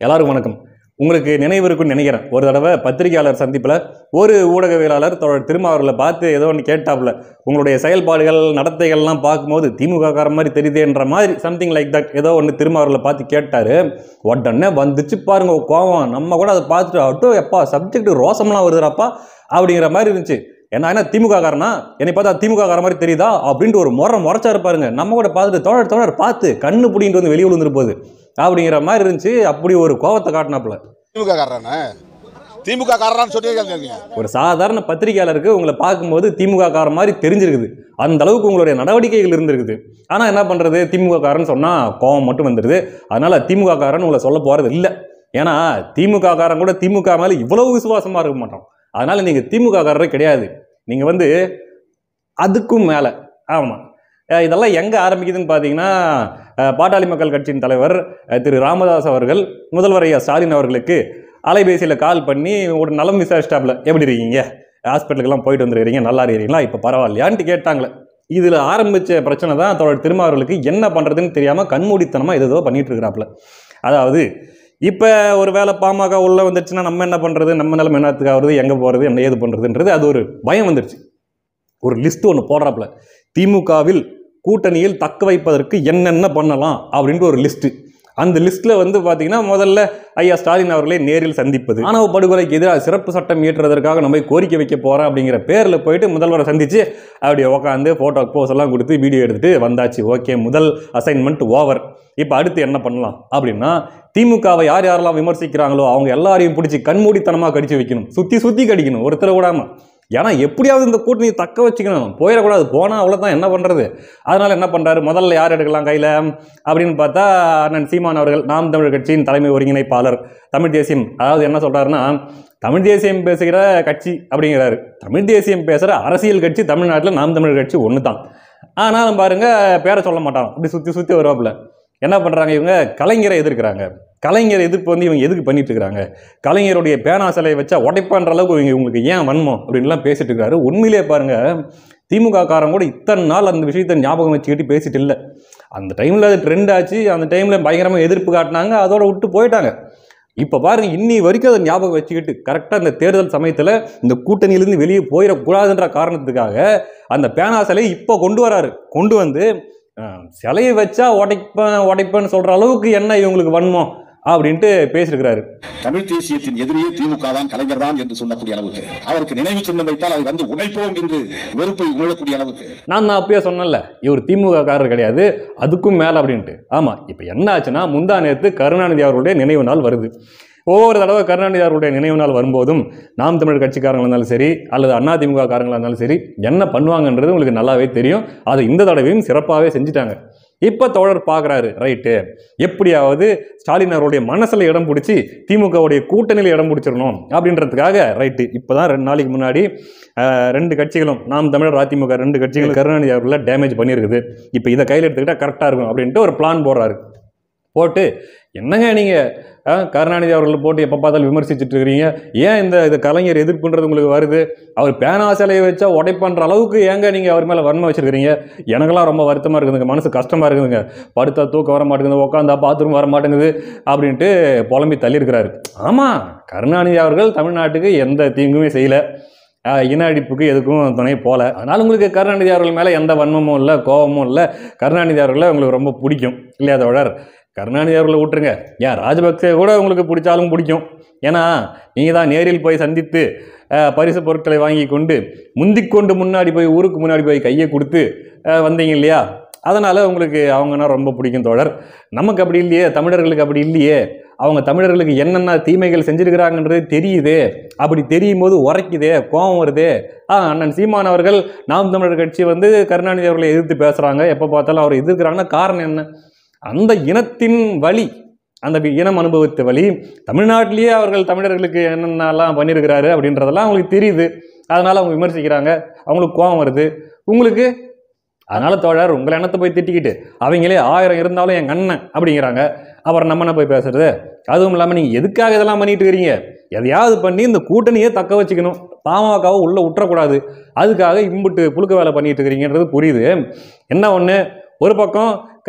எல்லாருக்கும் வணக்கம். உங்களுக்கு நினைவு இருக்குன்னு நினைக்கிறேன். ஒரு தடவை பத்திரிகையாளர் சந்திப்பில் ஒரு ஊடகவியலாளர் திருமாவர்களை பார்த்து ஏதோ ஒன்று கேட்டாப்புல, உங்களுடைய செயல்பாடுகள் நடத்தைகள்லாம் பார்க்கும்போது திமுக கார மாதிரி தெரியுதுன்ற மாதிரி சம்திங் லைக் தட் ஏதோ ஒன்று திருமாவர்களை பார்த்து கேட்டார். உடனே வந்துச்சு பாருங்க கோவம். நம்ம கூட அதை பார்த்துட்டு அட்டோ எப்பா சப்ஜெக்ட் ரோசம்லாம் வருதுறாப்பா அப்படிங்கிற மாதிரி இருந்துச்சு. ஏன்னா திமுக காரனா என்னை பார்த்தா திமுக கார மாதிரி தெரியுதா அப்படின்ட்டு ஒரு முறைச்சா இருப்பாருங்க. நம்ம கூட பார்த்துட்டு தோழர் பார்த்து கண்ணு பிடிங்கிட்டு வந்து வெளியே விழுந்துட்டு போகுது அப்படிங்கிற மாதிரி இருந்துச்சு. அப்படி ஒரு கோவத்தை காட்டினாப்புல. திமுக காரரான்னு சொல்லி ஒரு சாதாரண பத்திரிகையாளருக்கு உங்களை பார்க்கும்போது திமுக கார மாதிரி தெரிஞ்சிருக்குது. அந்த அளவுக்கு உங்களுடைய நடவடிக்கைகள் இருந்திருக்குது. ஆனால் என்ன பண்ணுறது, திமுக காரன்னு சொன்னால் கோவம் மட்டும் வந்துடுது. அதனால திமுக காரன்னு உங்களை சொல்ல போகிறது இல்லை. ஏன்னா திமுக காரன் கூட திமுக மேலே இவ்வளவு விசுவாசமாக இருக்க மாட்டோம். அதனால நீங்கள் திமுக காரரே கிடையாது. நீங்கள் அதுக்கும் மேலே. ஆமாம், இதெல்லாம் எங்கே ஆரம்பிக்குதுன்னு பார்த்தீங்கன்னா, பாட்டாளி மக்கள் கட்சியின் தலைவர் திரு ராமதாஸ் அவர்கள் முதல்வர் ஐயா ஸ்டாலின் அவர்களுக்கு அலைபேசியில் கால் பண்ணி ஒரு நலம் விசாரிச்சிட்டாப்ல, எப்படி இருக்கீங்க, ஹாஸ்பிட்டலுக்கெல்லாம் போயிட்டு வந்துருக்கீங்க, நல்லா இருக்கிறீங்களா, இப்போ பரவாயில்லையான்ட்டு கேட்டாங்களே. இதில் ஆரம்பித்த பிரச்சனை தான் தோழர் திருமாவர்களுக்கு என்ன பண்ணுறதுன்னு தெரியாமல் கண்மூடித்தனமாக ஏதோ பண்ணிட்டு இருக்கிறாப்புல. அதாவது இப்போ ஒரு வேளை பாமக உள்ளே வந்துருச்சுன்னா நம்ம என்ன பண்ணுறது, நம்ம நிலைமை என்னத்துக்கு ஆகுறது, எங்கே போகிறது, என்ன ஏது பண்ணுறதுன்றது அது ஒரு பயம் வந்துருச்சு. ஒரு லிஸ்ட் ஒன்று போடுறாப்புல, திமுகவில் கூட்டணியில் தக்க வைப்பதற்கு என்னென்ன பண்ணலாம் அப்படின்ட்டு ஒரு லிஸ்ட்டு. அந்த லிஸ்ட்டில் பார்த்தீங்கன்னா முதல்ல ஐயா ஸ்டாலின் அவர்களே நேரில் சந்திப்பது, ஆணவ படுகொலைக்கு எதிராக சிறப்பு சட்டம் இயற்றுவதற்காக நம்ம கோரிக்கை வைக்க போகிறோம் அப்படிங்கிற பேரில் போயிட்டு முதல்வரை சந்தித்து அப்படியே உட்காந்து ஃபோட்டோ போஸ் எல்லாம் கொடுத்து வீடியோ எடுத்துகிட்டு வந்தாச்சு. ஓகே, முதல் அசைன்மெண்ட் ஓவர். இப்போ அடுத்து என்ன பண்ணலாம் அப்படின்னா, திமுகவை யார் யாரெல்லாம் விமர்சிக்கிறாங்களோ அவங்க எல்லாரையும் பிடிச்சி கண்மூடித்தனமாக கடிச்சு வைக்கணும், சுற்றி கடிக்கணும், ஒருத்தரை விடாமல். ஏன்னா எப்படியாவது இந்த கூட்டணியை தக்க வச்சுக்கணும், போயிடக்கூடாது. போனால் அவ்வளோதான், என்ன பண்ணுறது. அதனால் என்ன பண்ணுறாரு, முதல்ல யார் எடுக்கலாம் கையில் அப்படின்னு பார்த்தா அண்ணன் சீமான் அவர்கள், நாம் தமிழர் கட்சியின் தலைமை ஒருங்கிணைப்பாளர், தமிழ் தேசியம். அதாவது என்ன சொல்கிறாருன்னா, தமிழ் தேசியம் பேசுகிற கட்சி அப்படிங்கிறாரு. தமிழ் தேசியம் பேசுகிற அரசியல் கட்சி தமிழ்நாட்டில் நாம் தமிழர் கட்சி ஒன்று தான். ஆனாலும் பாருங்கள் பேரை சொல்ல மாட்டான், அப்படி சுற்றி வருவாப்புல. என்ன பண்ணுறாங்க இவங்க, கலைஞரை எதிர்க்கிறாங்க. கலைஞர் எதிர்ப்பு இவங்க எதுக்கு பண்ணிட்டு இருக்கிறாங்க, கலைஞருடைய பேனா சிலையை வச்சா உடைப்பான்ற அளவுக்கு இவங்களுக்கு ஏன் வன்மம் அப்படின்லாம் பேசிட்டு இருக்காரு. உண்மையிலே பாருங்க, திமுக காரங்க கூட இத்தனை நாள் அந்த விஷயத்தை ஞாபகம் வச்சுக்கிட்டு பேசிட்டு இல்லை. அந்த டைமில் அது ட்ரெண்ட் ஆச்சு, அந்த டைமில் பயங்கரமாக எதிர்ப்பு காட்டினாங்க, அதோட விட்டு போயிட்டாங்க. இப்போ பாருங்க, இன்னி வரைக்கும் அதை ஞாபகம் வச்சுக்கிட்டு கரெக்டாக இந்த தேர்தல் சமயத்தில் இந்த கூட்டணியிலேருந்து வெளியே போயிடக்கூடாதுன்ற காரணத்துக்காக அந்த பேனா சிலையை இப்போ கொண்டு வராரு. கொண்டு வந்து சிலையை வச்சா உடைப்பேன்னு சொல்கிற அளவுக்கு என்ன இவங்களுக்கு வன்மம் அப்படின்ட்டு பேசியிருக்கிறாரு. தமிழ் தேசியத்தின் எதிரியே திமுக தான், கலைஞர் தான் என்று சொல்லக்கூடிய அளவுக்கு, அவருக்கு நினைவு சின்னம் வைத்தால் அதை வந்து உடைப்போம் என்று வெறுப்பை உணரக்கூடிய அளவுக்கு. நான் அப்பயே சொன்னேன்ல, இவர் திமுக காரர் கிடையாது, அதுக்கும் மேலே அப்படின்ட்டு. ஆமாம், இப்போ என்ன ஆச்சுன்னா, முந்தா நேற்று கருணாநிதி அவர்களுடைய நினைவு நாள் வருது. ஒவ்வொரு தடவை கருணாநிதி அவர்களுடைய நினைவு நாள் வரும்போதும் நாம் தமிழர் கட்சிக்காரங்களாக இருந்தாலும் சரி, அல்லது அதிமுக காரங்களாக இருந்தாலும் சரி, என்ன பண்ணுவாங்கன்றது உங்களுக்கு நல்லாவே தெரியும். அதை இந்த தடவையும் சிறப்பாகவே செஞ்சுட்டாங்க. இப்போ தோழர் பார்க்குறாரு, ரைட்டு, எப்படியாவது ஸ்டாலின் அவருடைய மனசில் இடம் பிடிச்சி திமுகவுடைய கூட்டணியில் இடம் பிடிச்சிடணும் அப்படின்றதுக்காக ரைட்டு. இப்போ தான் 2 நாளைக்கு முன்னாடி 2 கட்சிகளும், நாம் தமிழர் அதிமுக 2 கட்சிகளும் கருணாநிதி அவர்களை டேமேஜ் பண்ணியிருக்குது. இப்போ இதை கையில் எடுத்துக்கிட்டால் கரெக்டாக இருக்கும் அப்படின்ட்டு ஒரு பிளான் போடுறாரு. போட்டு என்னங்க நீங்கள் கருணாநிதி அவர்களை போட்டு எப்போ பார்த்தாலும் விமர்சிச்சுட்டு இருக்கிறீங்க, ஏன் இந்த கலைஞர் எதிர்ப்புன்றது உங்களுக்கு வருது, அவர் பேனா சிலையை வச்சா உடைப்பன்ற அளவுக்கு ஏங்க நீங்கள் அவர் மேலே வன்மை வச்சுருக்கிறீங்க, எனக்கெல்லாம் ரொம்ப வருத்தமாக இருக்குதுங்க, மனசு கஷ்டமாக இருக்குதுங்க, படுத்தா தூக்கம் வர மாட்டேங்குது, உட்காந்தா பாத்ரூம் வர மாட்டேங்குது அப்படின்ட்டு புலம்பி தள்ளியிருக்கிறாரு. ஆமாம், கருணாநிதி அவர்கள் தமிழ்நாட்டுக்கு எந்த தீங்குமே செய்யலை, இன அழிப்புக்கு எதுக்கும் துணை போல. அதனால் உங்களுக்கு கருணாநிதி அவர்கள் மேலே எந்த வன்மமும் இல்லை, கோபமும் இல்லை. கருணாநிதி அவர்களை உங்களுக்கு ரொம்ப பிடிக்கும் இல்லையா தோழர்? கருணாநிதி அவர்களை விட்டுருங்க, ஏன் ராஜபக்சே கூட உங்களுக்கு பிடிச்சாலும் பிடிக்கும். ஏன்னா நீங்கள் தான் நேரில் போய் சந்தித்து பரிசு பொருட்களை வாங்கி கொண்டு முந்திக்கொண்டு முன்னாடி போய், ஊருக்கு முன்னாடி போய் கையை கொடுத்து வந்தீங்க இல்லையா, அதனால் உங்களுக்கு அவங்கன்னா ரொம்ப பிடிக்கும் தோழர். நமக்கு அப்படி இல்லையே, தமிழர்களுக்கு அப்படி இல்லையே. அவங்க தமிழர்களுக்கு என்னென்ன தீமைகள் செஞ்சுருக்கிறாங்கன்றது தெரியுது. அப்படி தெரியும் போது உரைக்குதே, கோபம் வருதே. அண்ணன் சீமான் அவர்கள் நாம் தமிழர் கட்சி கருணாநிதி அவர்களை எதிர்த்து பேசுகிறாங்க, எப்போ பார்த்தாலும் அவரை எதிர்க்கிறாங்கன்னா காரணம் என்ன? அந்த இனத்தின் வழி, அந்த இனம் அனுபவித்த வழி, தமிழ்நாட்டிலேயே அவர்கள் தமிழர்களுக்கு என்னென்னலாம் பண்ணியிருக்கிறாரு அப்படின்றதெல்லாம் அவங்களுக்கு தெரியுது. அதனால் அவங்க விமர்சிக்கிறாங்க, அவங்களுக்கு கோபம் வருது. உங்களுக்கு அதனால் தோழர், உங்களை எண்ணத்தை போய் திட்டிக்கிட்டு அவங்களே 1000 இருந்தாலும் என் அண்ணன் அப்படிங்கிறாங்க, அப்புறம் நம்ம என்ன போய் பேசுறது? அதுவும் இல்லாமல் நீங்கள் எதுக்காக இதெல்லாம் பண்ணிட்டு இருக்கிறீங்க? எதையாவது பண்ணி இந்த கூட்டணியை தக்க வச்சுக்கணும், பாமகவை உள்ளே விட்டுறக்கூடாது, அதுக்காக இம்புட்டு புழுக்க வேலை பண்ணிட்டு இருக்கிறீங்கன்றது புரியுது. என்ன ஒன்று, ஒரு பக்கம்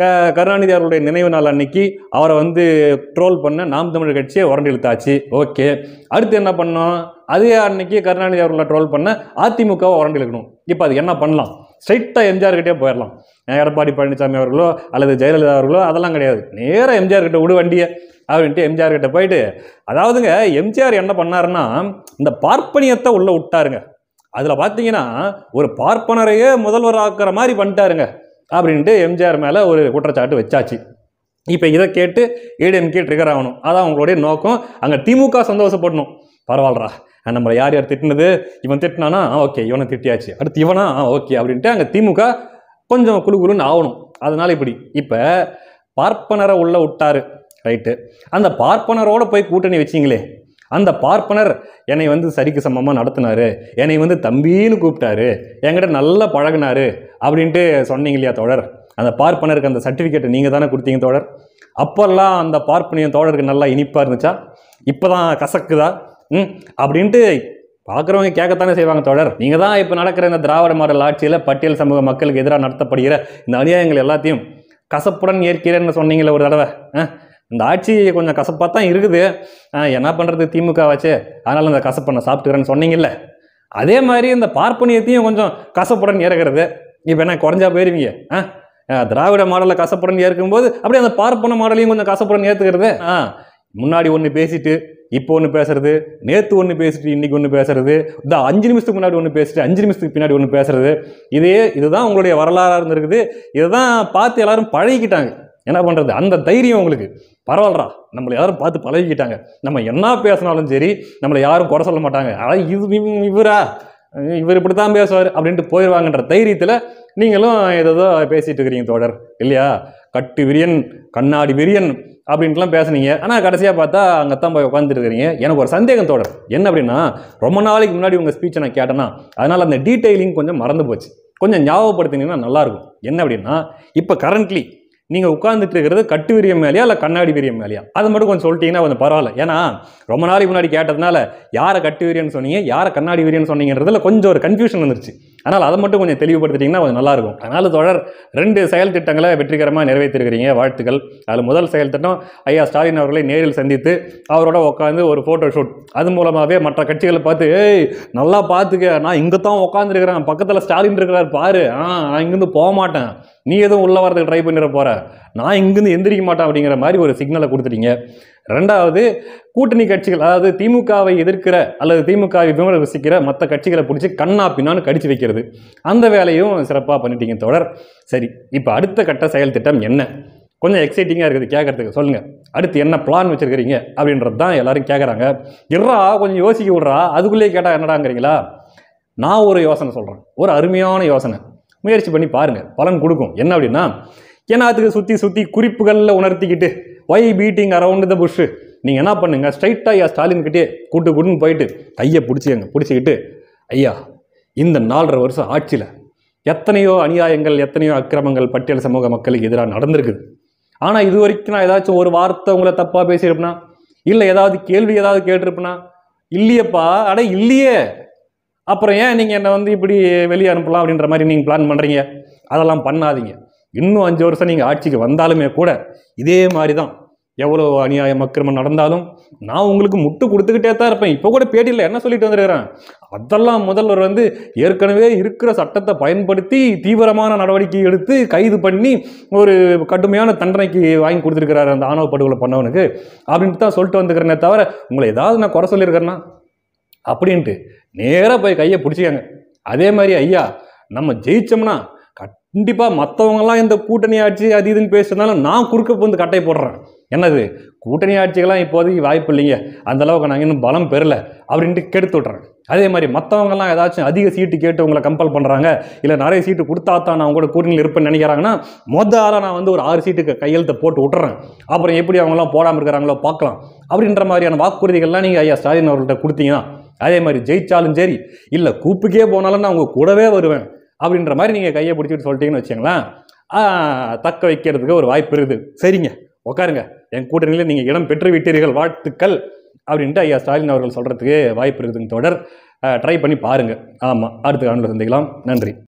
கருணாநிதி அவர்களுடைய நினைவு நாள் அன்னைக்கு அவரை வந்து ட்ரோல் பண்ண நாம் தமிழர் கட்சியை உரண்டு இழுத்தாச்சு. ஓகே, அடுத்து என்ன பண்ணோம்? அதே அன்னைக்கு கருணாநிதி அவர்களை ட்ரோல் பண்ண அதிமுகவை உரண்டு இழுக்கணும். இப்போ அது என்ன பண்ணலாம்? ஸ்ட்ரைட்டாக எம்ஜிஆர் கிட்டே போயிடலாம். எடப்பாடி பழனிசாமி அவர்களோ அல்லது ஜெயலலிதா அவர்களோ அதெல்லாம் கிடையாது. நேராக எம்ஜிஆர் கிட்ட விடு வண்டியை அப்படின்ட்டு எம்ஜிஆர் கிட்ட போயிட்டு, அதாவதுங்க எம்ஜிஆர் என்ன பண்ணாருன்னா இந்த பார்ப்பனியத்தை உள்ள விட்டாருங்க. அதில் பார்த்தீங்கன்னா ஒரு பார்ப்பனரையே முதல்வர் ஆக்குற மாதிரி பண்ணிட்டாருங்க அப்படின்ட்டு எம்ஜிஆர் மேலே ஒரு குற்றச்சாட்டு வச்சாச்சு. இப்போ இதை கேட்டு ஏடிஎம்கே ட்ரிகர் ஆகணும். அதான் அவங்களுடைய நோக்கம். அங்கே திமுக சந்தோஷப்படணும். பரவாயில்லரா, நம்மளை யார் யார் திட்டினது, இவன் திட்டினானா ஓகே, இவனை திட்டியாச்சு, அடுத்து இவனா ஓகே அப்படின்ட்டு அங்கே திமுக கொஞ்சம் குழுன்னு ஆகணும். அதனால இப்போ பார்ப்பனரை உள்ள விட்டாரு, ரைட்டு. அந்த பார்ப்பனரோட போய் கூட்டணி வச்சிங்களே, அந்த பார்ப்பனர் என்னை வந்து சரிக்கு சமமாக நடத்தினாரு, என்னை வந்து தம்பின்னு கூப்பிட்டாரு, என்கிட்ட நல்லா பழகினாரு அப்படின்ட்டு சொன்னீங்க இல்லையா தோழர்? அந்த பார்ப்பனருக்கு அந்த சர்டிஃபிகேட்டை நீங்கள் தானே கொடுத்தீங்க தோழர். அப்போல்லாம் அந்த பார்ப்பனியம் தோழருக்கு நல்லா இனிப்பாக இருந்துச்சா? இப்போ தான் கசக்குதா? அப்படின்ட்டு பார்க்குறவங்க கேட்கத்தானே செய்வாங்க தோழர். நீங்கள் தான் இப்போ நடக்கிற இந்த திராவிட மாடல் ஆட்சியில் பட்டியல் சமூக மக்களுக்கு எதிராக நடத்தப்படுகிற இந்த அநியாயங்கள் எல்லாத்தையும் கசப்புடன் ஏற்கிறேன்னு சொன்னீங்களே ஒரு தடவை. இந்த ஆட்சி கொஞ்சம் கசப்பாக தான் இருக்குது, என்ன பண்ணுறது திமுக வச்சு, அதனால் இந்த கசப்பை நான் சாப்பிட்டுக்கிறேன்னு சொன்னீங்கல்ல. அதே மாதிரி இந்த பார்ப்பனியத்தையும் கொஞ்சம் கசப்புடன் ஏறுகிறது. இப்போ என்ன குறைஞ்சா போயிருவீங்க? திராவிட மாடலில் கசப்புடன் ஏற்கும்போது அப்படியே அந்த பார்ப்பன மாடலையும் கொஞ்சம் கசப்புடன் ஏற்றுக்கிறது. முன்னாடி ஒன்று பேசிட்டு இப்போ ஒன்று பேசுறது, நேற்று ஒன்று பேசிட்டு இன்னைக்கு ஒன்று பேசுறது, இந்த 5 நிமிஷத்துக்கு முன்னாடி ஒன்று பேசிட்டு 5 நிமிஷத்துக்கு பின்னாடி ஒன்று பேசுறது, இதுதான் உங்களுடைய வரலாறாக இருந்திருக்குது. இதை தான் பார்த்து எல்லாரும் பழகிக்கிட்டாங்க. என்ன பண்ணுறது? அந்த தைரியம் உங்களுக்கு பரவாயில்லரா, நம்மளை யாரும் பார்த்து பழகிக்கிட்டாங்க, நம்ம என்ன பேசினாலும் சரி நம்மளை யாரும் குறை சொல்ல மாட்டாங்க, அதாவது இவர் இப்படி தான் பேசுவார் அப்படின்ட்டு போயிடுவாங்கன்ற தைரியத்தில் நீங்களும் ஏதோ பேசிட்டு இருக்கிறீங்க தோழர் இல்லையா? கட்டு விரியன் கண்ணாடி விரியன் அப்படின்ட்டுலாம் பேசுனீங்க. ஆனால் கடைசியாக பார்த்தா அங்கே தான் போய் உட்காந்துருக்கிறீங்க. எனக்கு ஒரு சந்தேகம் தோழர், என்ன அப்படின்னா, ரொம்ப நாளைக்கு முன்னாடி உங்கள் ஸ்பீச்சை நான் கேட்டேன்னா அதனால் அந்த டீட்டெயிலிங் கொஞ்சம் மறந்து போச்சு. கொஞ்சம் ஞாபகப்படுத்தினீங்கன்னா நல்லாயிருக்கும். என்ன அப்படின்னா, இப்போ கரண்ட்லி நீங்கள் உட்கார்ந்துட்டு இருக்கிறது கட்டு விரியம் மேலேயா இல்லை கண்ணாடி விரியம் மேலேயா? அதை மட்டும் கொஞ்சம் சொல்லிட்டீங்கன்னா கொஞ்சம் பரவாயில்ல. ஏன்னா ரொம்ப நாளைக்கு முன்னாடி கேட்டதுனால யாரை கட்டு விரியன்னு சொன்னீங்க, யாரை கண்ணாடி விரியன்னு சொன்னீங்கன்றதுல கொஞ்சம் ஒரு கன்ஃபியூஷன் வந்துருச்சு. அதனால் அதை மட்டும் கொஞ்சம் தெளிவுபடுத்திட்டீங்கன்னா கொஞ்சம் நல்லாயிருக்கும். அதனால் தொடர் 2 செயல் திட்டங்களை வெற்றிகரமாக நிறைவேற்றிருக்கிறீங்க, வாழ்த்துக்கள். அதில் முதல் செயல் திட்டம் ஐயா ஸ்டாலின் அவர்களை நேரில் சந்தித்து அவரோட உட்காந்து ஒரு ஃபோட்டோ ஷூட், அது மூலமாகவே மற்ற கட்சிகளை பார்த்து, ஏய் நல்லா பார்த்துக்க, நான் இங்கே தான் உட்காந்துருக்கிறேன், பக்கத்தில் ஸ்டாலின் இருக்கிறார் பாரு, நான் இங்கேருந்து போக மாட்டேன், நீ எதுவும் உள்ள வரதுக்கு ட்ரை பண்ணிட போற, நான் இங்கிருந்து எந்திரிக்க மாட்டேன் அப்படிங்கிற மாதிரி ஒரு சிக்னலை கொடுத்துட்டீங்க. 2வது, கூட்டணி கட்சிகள், அதாவது திமுகவை எதிர்க்கிற அல்லது திமுகவை விமர்சிக்கிற மற்ற கட்சிகளை பிடிச்சி கண்ணா பின்னான்னு கடிச்சு வைக்கிறது, அந்த வேலையும் சிறப்பாக பண்ணிட்டீங்க தோழர். சரி, இப்போ அடுத்த கட்ட செயல் திட்டம் என்ன? கொஞ்சம் எக்ஸைட்டிங்காக இருக்குது கேட்கறதுக்கு, சொல்லுங்கள். அடுத்து என்ன பிளான் வச்சுருக்கிறீங்க அப்படின்றது தான் எல்லாரும் கேட்குறாங்க. கொஞ்சம் யோசிக்க விட்றா, அதுக்குள்ளேயே கேட்டால் என்னடாங்கிறீங்களா? நான் ஒரு யோசனை சொல்கிறேன், ஒரு அருமையான யோசனை, முயற்சி பண்ணி பாருங்கள், பலன் கொடுக்கும். என்ன அப்படின்னா, ஏன்னாத்துக்கு சுற்றி குறிப்புகளில் உணர்த்திக்கிட்டு why beating around the bush, நீங்கள் என்ன பண்ணுங்கள், ஸ்ட்ரைட்டாக ஐயா ஸ்டாலின் கிட்டே கூட்டுன்னு போயிட்டு கையை பிடிச்சிக்கிட்டு, ஐயா இந்த 4.5 வருஷம் ஆட்சியில் எத்தனையோ அநியாயங்கள், எத்தனையோ அக்கிரமங்கள் பட்டியல் சமூக மக்களுக்கு எதிராக நடந்திருக்குது. ஆனால் இது வரைக்கும் நான் ஏதாச்சும் ஒரு வார்த்தை உங்களை தப்பாக பேசியிருப்பேனா, இல்லை ஏதாவது கேள்வி ஏதாவது கேட்டிருப்பேனா? இல்லையப்பா, இல்லையே. அப்புறம் ஏன் நீங்கள் என்னை வந்து இப்படி வெளியே அனுப்பலாம் அப்படின்ற மாதிரி நீங்கள் பிளான் பண்ணுறீங்க? அதெல்லாம் பண்ணாதீங்க. இன்னும் 5 வருஷம் நீங்கள் ஆட்சிக்கு வந்தாலுமே கூட இதே மாதிரி தான், எவ்வளோ அநியாயம் அக்கிரமம் நடந்தாலும் நான் உங்களுக்கு முட்டு கொடுத்துக்கிட்டே தான் இருப்பேன். இப்போ கூட பேட்டியில் என்ன சொல்லிட்டு வந்துருக்கிறேன், அதெல்லாம் முதல்வர் வந்து ஏற்கனவே இருக்கிற சட்டத்தை பயன்படுத்தி தீவிரமான நடவடிக்கை எடுத்து கைது பண்ணி ஒரு கடுமையான தண்டனைக்கு வாங்கி கொடுத்துருக்கிறாரு அந்த ஆணவ படுகொலை பண்ணவனுக்கு அப்படின்ட்டு தான் சொல்லிட்டு வந்துக்கிறேனே தவிர உங்களை ஏதாவது நான் குறை சொல்லியிருக்கிறேன்னா அப்படின்ட்டு நேராக போய் கையை பிடிச்சிக்காங்க. அதே மாதிரி ஐயா, நம்ம ஜெயிச்சோம்னா கண்டிப்பாக மற்றவங்கலாம் இந்த கூட்டணி ஆட்சி அது இதுன்னு பேசுறதுனால நான் குறுக்க வந்து கட்டை போடுறேன். என்னது கூட்டணி ஆட்சிகள்லாம் இப்போதைக்கு வாய்ப்பு இல்லைங்க, அந்தளவுக்கு நாங்கள் இன்னும் பலம் பெறலை அப்படின்ட்டு கெடுத்து விட்றேன். அதே மாதிரி மற்றவங்கலாம் ஏதாச்சும் அதிக சீட்டு கேட்டு உங்களை கம்பல் பண்ணுறாங்க, இல்லை நிறைய சீட்டு கொடுத்தா தான் நான் கூட கூட்டணியில் இருப்பேன்னு நினைக்கிறாங்கன்னா மொதல் நான் வந்து ஒரு 6 சீட்டுக்கு கையெழுத்தை போட்டு விட்டுறேன், அப்புறம் எப்படி அவங்களாம் போடாமல் இருக்கிறாங்களோ பார்க்கலாம் அப்படின்ற மாதிரியான வாக்குறுதிகள்லாம் நீங்கள் ஐயா ஸ்டாலின் அவர்கள்ட்ட கொடுத்தீங்கன்னா, அதே மாதிரி ஜெயிச்சாலும் சரி இல்லை கூப்புக்கே போனாலும் நான் உங்கள் கூடவே வருவேன் அப்படின்ற மாதிரி நீங்கள் கையை பிடிச்சிட்டு சொல்லிட்டீங்கன்னு வச்சுங்களேன், தக்க வைக்கிறதுக்கு ஒரு வாய்ப்பு இருக்குது. சரிங்க, உட்காருங்க, என் கூட்டணியில் நீங்கள் இடம் பெற்று விட்டீர்கள், வாழ்த்துக்கள் அப்படின்ட்டு ஐயா ஸ்டாலின் அவர்கள் சொல்கிறதுக்கு வாய்ப்பு இருக்குதுங்க. தொடர் ட்ரை பண்ணி பாருங்கள். ஆமாம், அடுத்த காணொளியில் சந்திக்கலாம். நன்றி.